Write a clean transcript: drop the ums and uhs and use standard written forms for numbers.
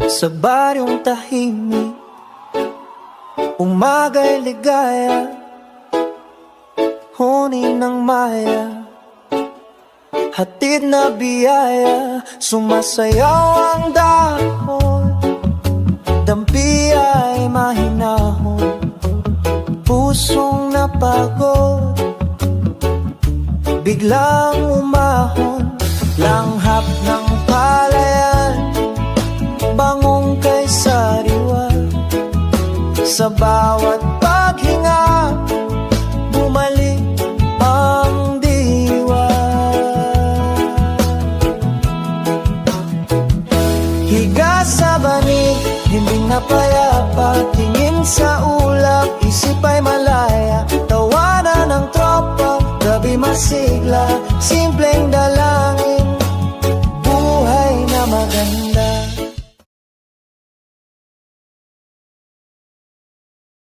Sa baryong tahimik, umaga'y ligaya, huni ng maya, hatid na biyaya. Sumasayaw ang dahon, dampi ay mahinahon, pusong napagod, biglang umahon. Langhap ng palayan, bangong kay sariwa, sa bawat paghinga, bumalik ang diwa. Higa sa banig, himbing na payapa, tingin sa ulap, isip ay malaya. Tawanan ng tropa, gabi masigla, simpleng dalangin, buhay na maganda.